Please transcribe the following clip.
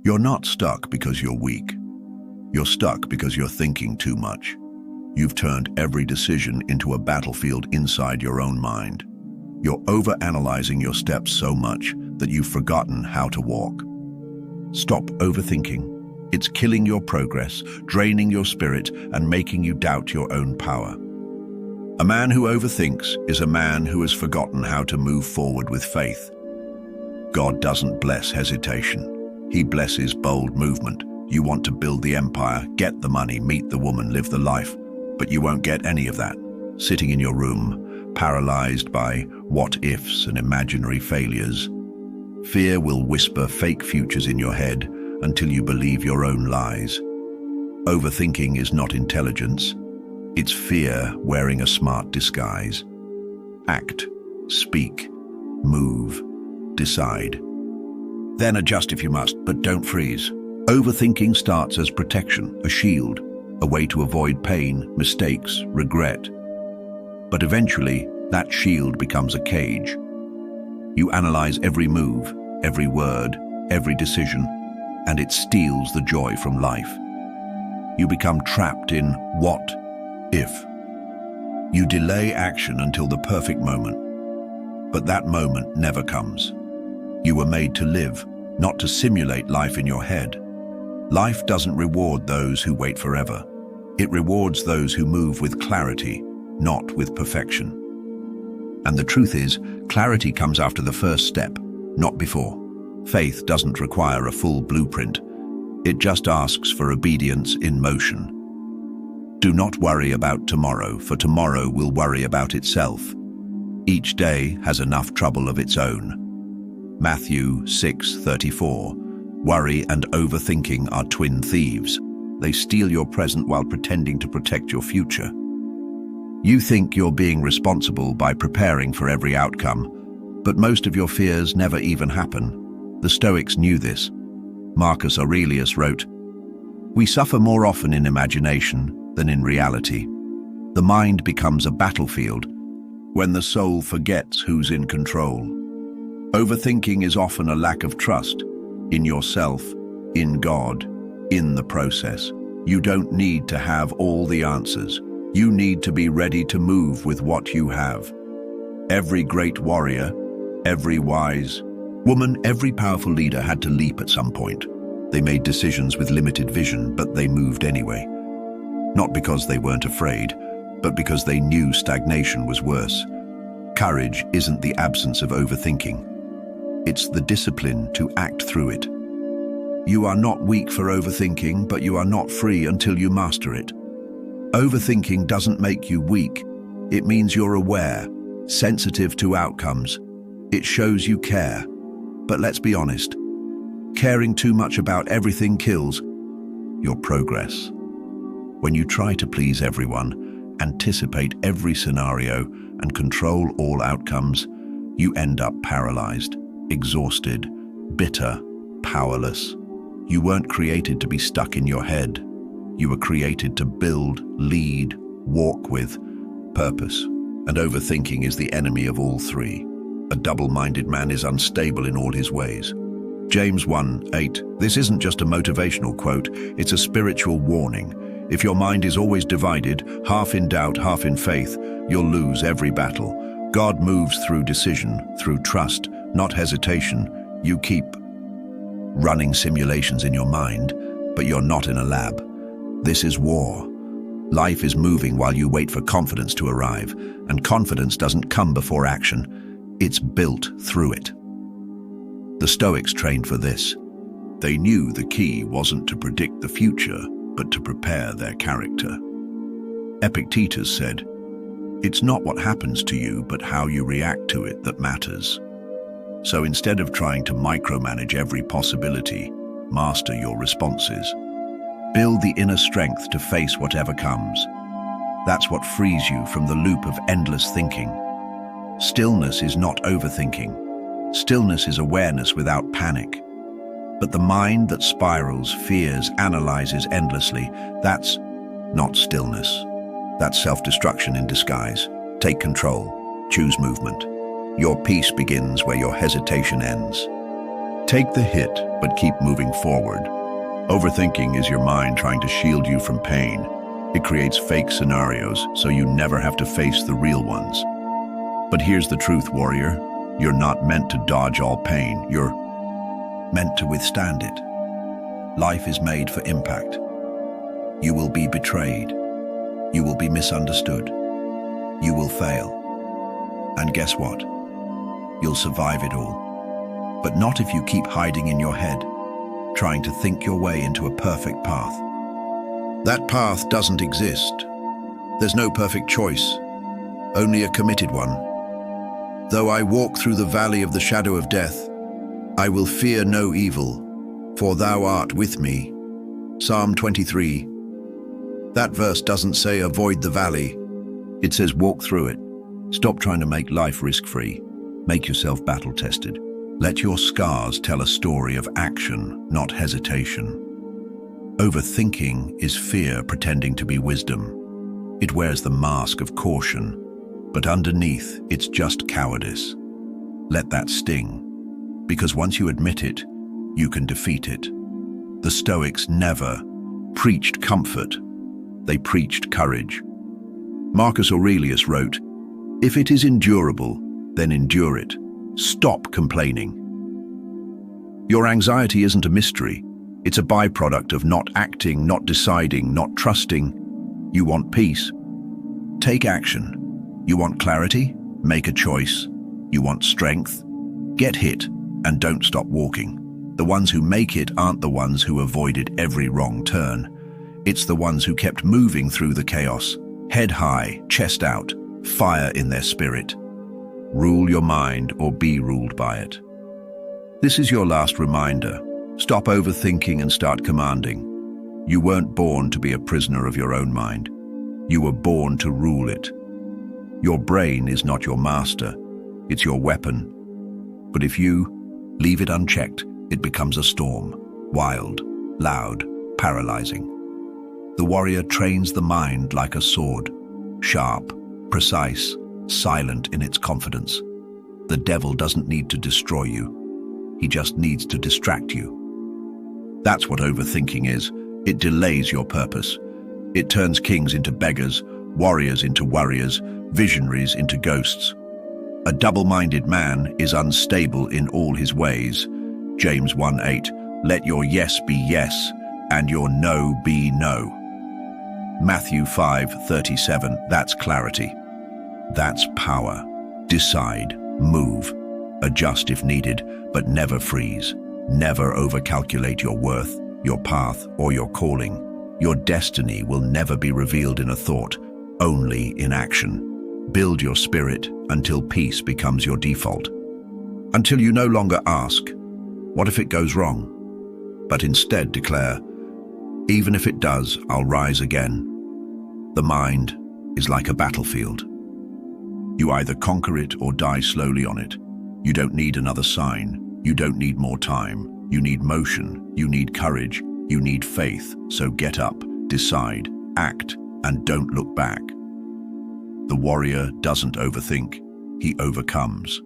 You're not stuck because you're weak. You're stuck because you're thinking too much. You've turned every decision into a battlefield inside your own mind. You're overanalyzing your steps so much that you've forgotten how to walk. Stop overthinking. It's killing your progress, draining your spirit, and making you doubt your own power. A man who overthinks is a man who has forgotten how to move forward with faith. God doesn't bless hesitation. He blesses bold movement. You want to build the empire, get the money, meet the woman, live the life, but you won't get any of that. Sitting in your room, paralyzed by what-ifs and imaginary failures. Fear will whisper fake futures in your head until you believe your own lies. Overthinking is not intelligence. It's fear wearing a smart disguise. Act, speak, move, decide. Then adjust if you must, but don't freeze. Overthinking starts as protection, a shield, a way to avoid pain, mistakes, regret. But eventually, that shield becomes a cage. You analyze every move, every word, every decision, and it steals the joy from life. You become trapped in what if. You delay action until the perfect moment, but that moment never comes. You were made to live, not to simulate life in your head. Life doesn't reward those who wait forever. It rewards those who move with clarity, not with perfection. And the truth is, clarity comes after the first step, not before. Faith doesn't require a full blueprint. It just asks for obedience in motion. Do not worry about tomorrow, for tomorrow will worry about itself. Each day has enough trouble of its own. Matthew 6:34. Worry and overthinking are twin thieves. They steal your present while pretending to protect your future. You think you're being responsible by preparing for every outcome, but most of your fears never even happen. The Stoics knew this. Marcus Aurelius wrote, "We suffer more often in imagination than in reality. The mind becomes a battlefield when the soul forgets who's in control." Overthinking is often a lack of trust in yourself, in God, in the process. You don't need to have all the answers. You need to be ready to move with what you have. Every great warrior, every wise woman, every powerful leader had to leap at some point. They made decisions with limited vision, but they moved anyway. Not because they weren't afraid, but because they knew stagnation was worse. Courage isn't the absence of overthinking. It's the discipline to act through it. You are not weak for overthinking, but you are not free until you master it. Overthinking doesn't make you weak. It means you're aware, sensitive to outcomes. It shows you care. But let's be honest, caring too much about everything kills your progress. When you try to please everyone, anticipate every scenario, and control all outcomes, you end up paralyzed, exhausted, bitter, powerless. You weren't created to be stuck in your head. You were created to build, lead, walk with purpose. And overthinking is the enemy of all three. A double-minded man is unstable in all his ways. James 1:8. This isn't just a motivational quote, it's a spiritual warning. If your mind is always divided, half in doubt, half in faith, you'll lose every battle. God moves through decision, through trust, not hesitation. You keep running simulations in your mind, but you're not in a lab. This is war. Life is moving while you wait for confidence to arrive, and confidence doesn't come before action. It's built through it. The Stoics trained for this. They knew the key wasn't to predict the future, but to prepare their character. Epictetus said, "It's not what happens to you, but how you react to it that matters." So instead of trying to micromanage every possibility, master your responses. Build the inner strength to face whatever comes. That's what frees you from the loop of endless thinking. Stillness is not overthinking. Stillness is awareness without panic. But the mind that spirals, fears, analyzes endlessly, that's not stillness. That's self-destruction in disguise. Take control. Choose movement. Your peace begins where your hesitation ends. Take the hit, but keep moving forward. Overthinking is your mind trying to shield you from pain. It creates fake scenarios so you never have to face the real ones. But here's the truth, warrior. You're not meant to dodge all pain. You're meant to withstand it. Life is made for impact. You will be betrayed. You will be misunderstood. You will fail. And guess what? You'll survive it all. But not if you keep hiding in your head, trying to think your way into a perfect path. That path doesn't exist. There's no perfect choice, only a committed one. Though I walk through the valley of the shadow of death, I will fear no evil, for thou art with me. Psalm 23. That verse doesn't say avoid the valley. It says walk through it. Stop trying to make life risk-free. Make yourself battle-tested. Let your scars tell a story of action, not hesitation. Overthinking is fear pretending to be wisdom. It wears the mask of caution, but underneath it's just cowardice. Let that sting, because once you admit it, you can defeat it. The Stoics never preached comfort, they preached courage. Marcus Aurelius wrote, "If it is endurable, then endure it. Stop complaining." Your anxiety isn't a mystery. It's a byproduct of not acting, not deciding, not trusting. You want peace? Take action. You want clarity? Make a choice. You want strength? Get hit and don't stop walking. The ones who make it aren't the ones who avoided every wrong turn. It's the ones who kept moving through the chaos, head high, chest out, fire in their spirit. Rule your mind or be ruled by it. This is your last reminder. Stop overthinking and start commanding. You weren't born to be a prisoner of your own mind. You were born to rule it. Your brain is not your master, it's your weapon. But if you leave it unchecked, it becomes a storm, wild, loud, paralyzing. The warrior trains the mind like a sword, sharp, precise, silent in its confidence. The devil doesn't need to destroy you. He just needs to distract you. That's what overthinking is. It delays your purpose. It turns kings into beggars, warriors into worriers, visionaries into ghosts. A double-minded man is unstable in all his ways. James 1:8, let your yes be yes, and your no be no. Matthew 5:37, that's clarity. That's power. Decide, move, adjust if needed, but never freeze. Never overcalculate your worth, your path, or your calling. Your destiny will never be revealed in a thought, only in action. Build your spirit until peace becomes your default. Until you no longer ask, what if it goes wrong? But instead declare, even if it does, I'll rise again. The mind is like a battlefield. You either conquer it or die slowly on it. You don't need another sign. You don't need more time. You need motion. You need courage. You need faith. So get up, decide, act, and don't look back. The warrior doesn't overthink. He overcomes.